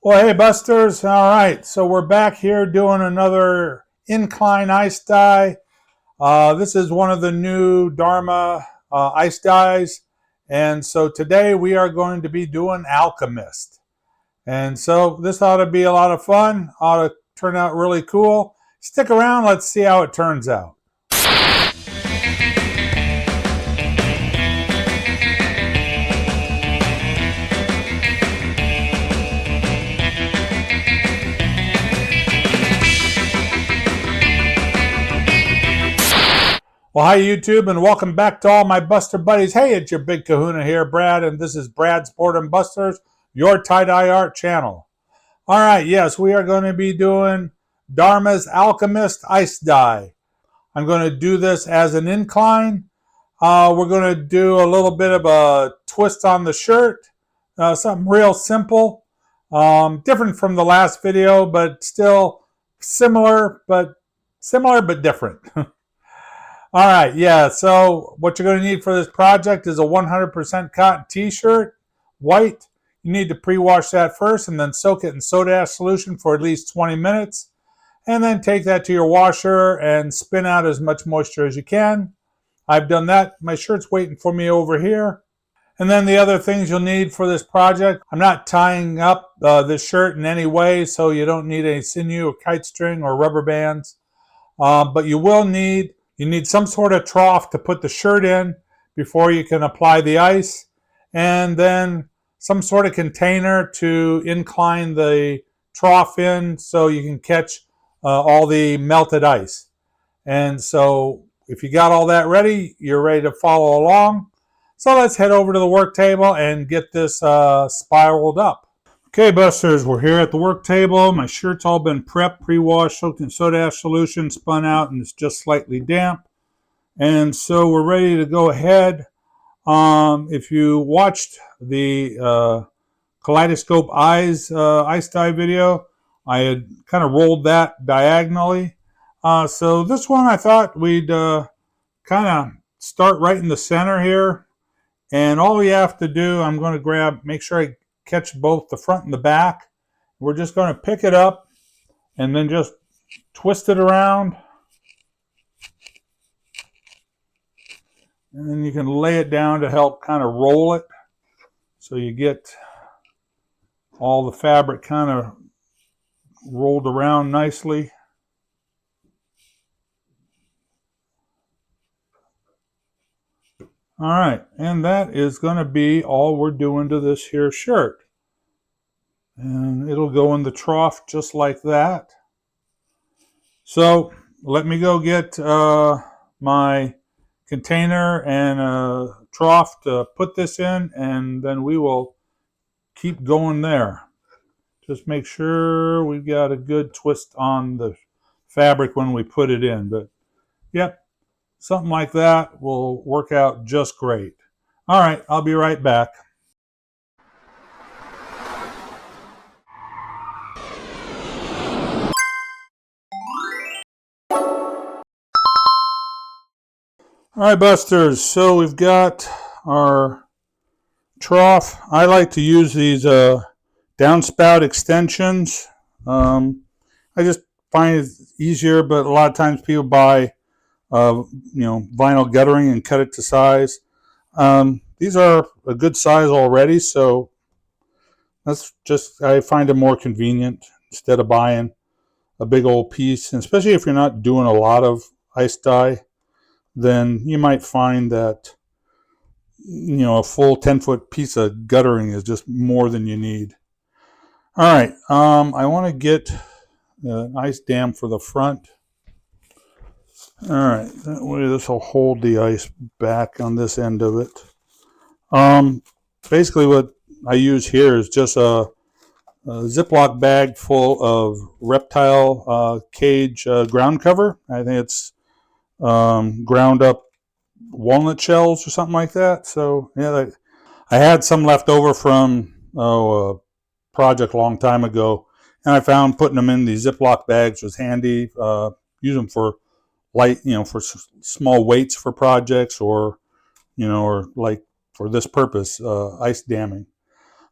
Well, hey, Busters. All right, so we're back here doing another Incline Ice Dye. This is one of the new Dharma ice dyes. And so today we are going to be doing Alchemist. And so this ought to be a lot of fun. Ought to turn out really cool. Stick around. Let's see how it turns out. Well, hi YouTube, and welcome back to all my Buster buddies. Hey, it's your big kahuna here, Brad, and this is Brad's Boredom Busters, your tie-dye art channel. All right, yes, we are going to be doing Dharma's Alchemist Ice Dye. I'm going to do this as an incline. We're going to do a little bit of a twist on the shirt, something real simple, different from the last video, but still similar but different. All right, yeah, so what you're going to need for this project is a 100% cotton t-shirt, white. You need to pre-wash that first and then soak it in soda ash solution for at least 20 minutes. And then take that to your washer and spin out as much moisture as you can. I've done that. My shirt's waiting for me over here. And then the other things you'll need for this project, I'm not tying up this shirt in any way, so you don't need any sinew or kite string or rubber bands. But you will need... You need some sort of trough to put the shirt in before you can apply the ice, and then some sort of container to incline the trough in so you can catch all the melted ice. And so if you got all that ready, you're ready to follow along. So let's head over to the work table and get this spiraled up. Okay, Busters, we're here at the work table. My shirt's all been prepped, pre-washed, soaked in soda ash solution, spun out, and it's just slightly damp. And so we're ready to go ahead. If you watched the Kaleidoscope Eyes ice dye video, I had kind of rolled that diagonally. So this one I thought we'd kind of start right in the center here. And all we have to do, I'm going to make sure I catch both the front and the back. We're just going to pick it up and then just twist it around. And then you can lay it down to help kind of roll it so you get all the fabric kind of rolled around nicely. All right, and that is going to be all we're doing to this here shirt. And it'll go in the trough just like that. So let me go get my container and a trough to put this in, and then we will keep going there. Just make sure we've got a good twist on the fabric when we put it in. But yep, something like that will work out just great. All right, I'll be right back. All right, Busters, so we've got our trough. I like to use these downspout extensions. I just find it easier, but a lot of times people buy vinyl guttering and cut it to size. These are a good size already, so I find them more convenient instead of buying a big old piece, and especially if you're not doing a lot of ice dye. Then you might find that, a full 10-foot piece of guttering is just more than you need. All right, I want to get an ice dam for the front. All right, that way this will hold the ice back on this end of it. Basically what I use here is just a Ziploc bag full of reptile cage ground cover. I think it's ground up walnut shells or something like that. So yeah, I had some left over from a project a long time ago, and I found putting them in these Ziploc bags was handy. Use them for light, for small weights for projects, or or like for this purpose, ice damming.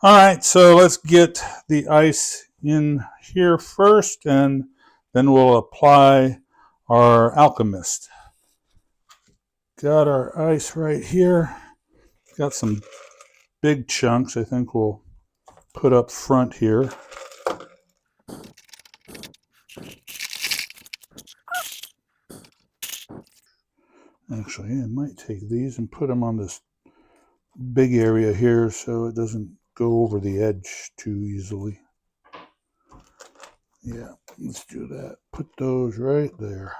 All right, so let's get the ice in here first, and then we'll apply our Alchemist. Got our ice right here. Got some big chunks I think we'll put up front here. Actually, I might take these and put them on this big area here so it doesn't go over the edge too easily. Yeah, let's do that. Put those right there.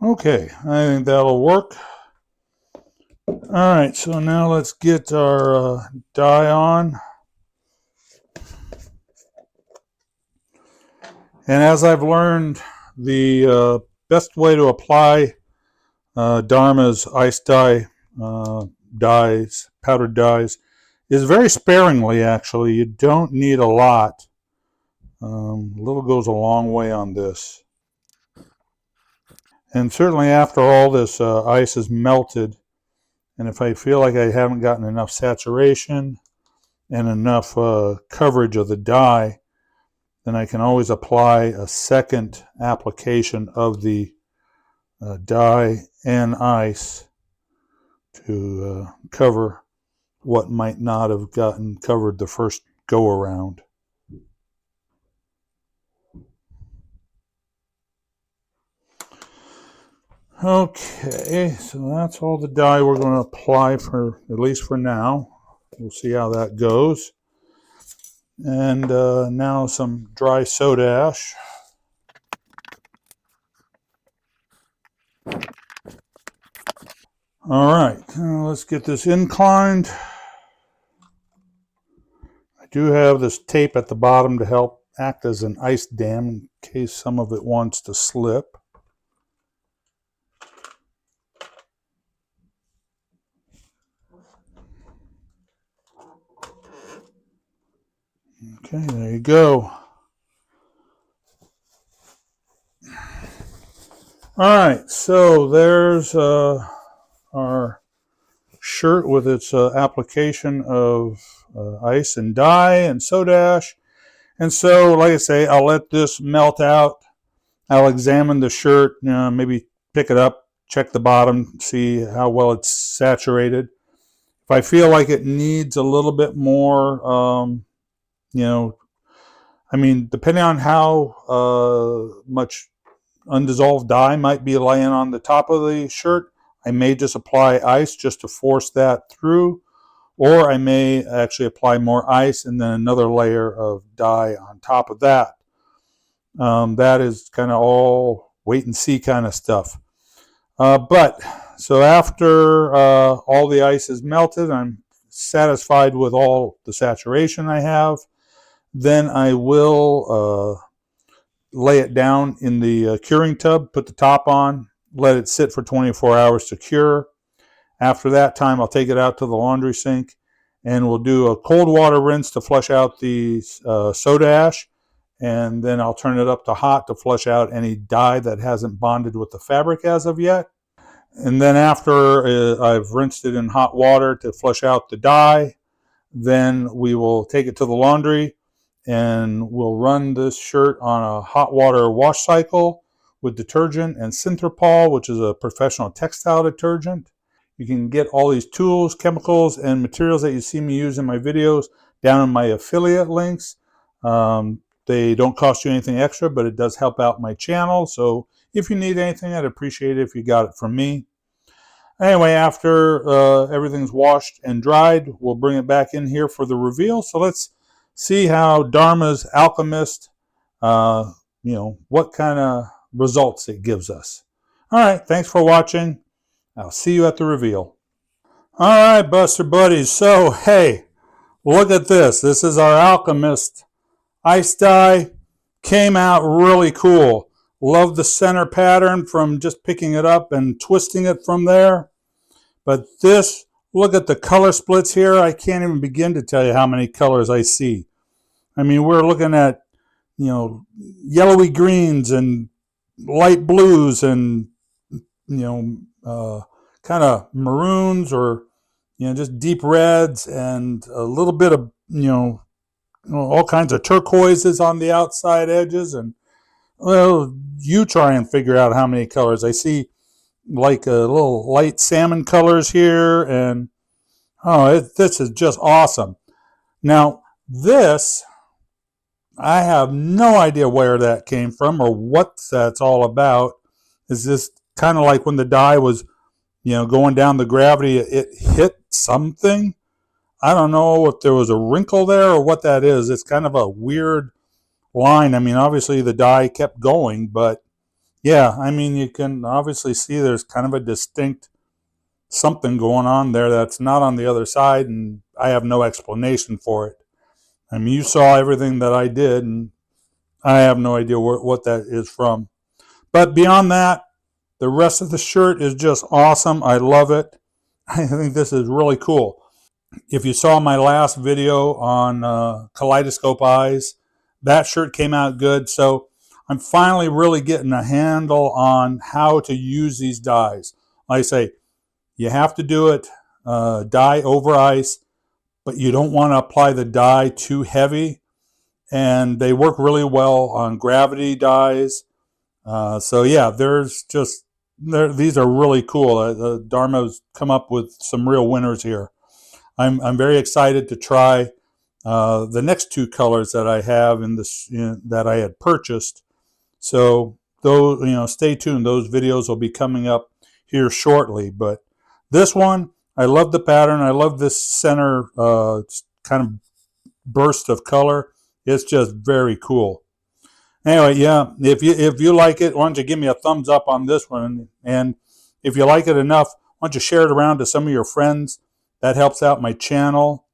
Okay, I think that'll work. All right, so now let's get our dye on. And as I've learned, the best way to apply Dharma's ice dye dyes, powdered dyes, is very sparingly, actually. You don't need a lot. A little goes a long way on this. And certainly after all this ice is melted, and if I feel like I haven't gotten enough saturation and enough coverage of the dye, then I can always apply a second application of the dye and ice to cover what might not have gotten covered the first go around. Okay, so that's all the dye we're going to apply for, at least for now. We'll see how that goes. And now some dry soda ash. All right, let's get this inclined. I do have this tape at the bottom to help act as an ice dam in case some of it wants to slip. Okay, there you go. All right, so there's our shirt with its application of ice and dye and soda ash. And so, like I say, I'll let this melt out. I'll examine the shirt, maybe pick it up, check the bottom, see how well it's saturated. If I feel like it needs a little bit more, I mean, depending on how much undissolved dye might be laying on the top of the shirt, I may just apply ice just to force that through, or I may actually apply more ice and then another layer of dye on top of that. That is kind of all wait and see kind of stuff. So after all the ice is melted, I'm satisfied with all the saturation I have. Then I will lay it down in the curing tub, put the top on, let it sit for 24 hours to cure. After that time, I'll take it out to the laundry sink, and we'll do a cold water rinse to flush out the soda ash, and then I'll turn it up to hot to flush out any dye that hasn't bonded with the fabric as of yet. And then after I've rinsed it in hot water to flush out the dye, then we will take it to the laundry, and we'll run this shirt on a hot water wash cycle with detergent and Synthropol, which is a professional textile detergent. You can get all these tools, chemicals, and materials that you see me use in my videos down in my affiliate links. They don't cost you anything extra, but it does help out my channel. So if you need anything, I'd appreciate it if you got it from me. Anyway, after everything's washed and dried, we'll bring it back in here for the reveal. So let's see how Dharma's Alchemist, what kind of results it gives us. All right, thanks for watching. I'll see you at the reveal. All right, Buster Buddies. So, hey, look at this. This is our Alchemist Ice Dye. Came out really cool. Love the center pattern from just picking it up and twisting it from there. But this, look at the color splits here. I can't even begin to tell you how many colors I see. I mean, we're looking at, yellowy greens and light blues and kind of maroons, or just deep reds, and a little bit of all kinds of turquoises on the outside edges. And well, you try and figure out how many colors. I see like a little light salmon colors here, and this is just awesome. Now this, I have no idea where that came from or what that's all about. Is this kind of like when the dye was going down the gravity, it hit something? I don't know if there was a wrinkle there or what that is. It's kind of a weird line. I mean, obviously the dye kept going, but yeah, I mean, you can obviously see there's kind of a distinct something going on there that's not on the other side, and I have no explanation for it. I mean, you saw everything that I did, and I have no idea what that is from. But beyond that, the rest of the shirt is just awesome. I love it. I think this is really cool. If you saw my last video on Kaleidoscope Eyes, that shirt came out good. So I'm finally really getting a handle on how to use these dyes. Like I say, you have to do it dye over ice, but you don't want to apply the dye too heavy. And they work really well on gravity dyes. So yeah, these are really cool. Dharma's come up with some real winners here. I'm very excited to try the next two colors that I have in this that I had purchased. So those, stay tuned. Those videos will be coming up here shortly. But this one, I love the pattern. I love this center kind of burst of color. It's just very cool. Anyway, yeah, if you like it, why don't you give me a thumbs up on this one? And if you like it enough, why don't you share it around to some of your friends? That helps out my channel.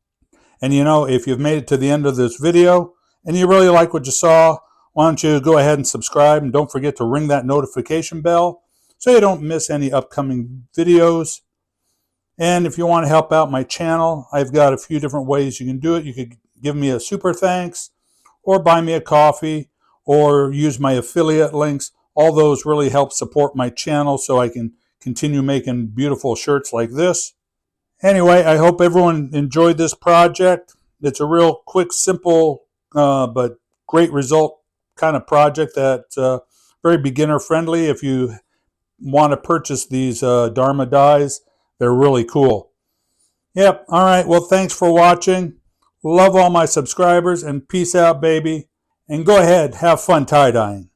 And if you've made it to the end of this video and you really like what you saw, why don't you go ahead and subscribe, and don't forget to ring that notification bell so you don't miss any upcoming videos. And if you want to help out my channel, I've got a few different ways you can do it. You could give me a super thanks, or buy me a coffee, or use my affiliate links. All those really help support my channel so I can continue making beautiful shirts like this. Anyway, I hope everyone enjoyed this project. It's a real quick, simple, but great result kind of project that's very beginner friendly. If you want to purchase these Dharma dyes, they're really cool. Yep. All right. Well, thanks for watching. Love all my subscribers, and peace out, baby. And go ahead, have fun tie-dyeing.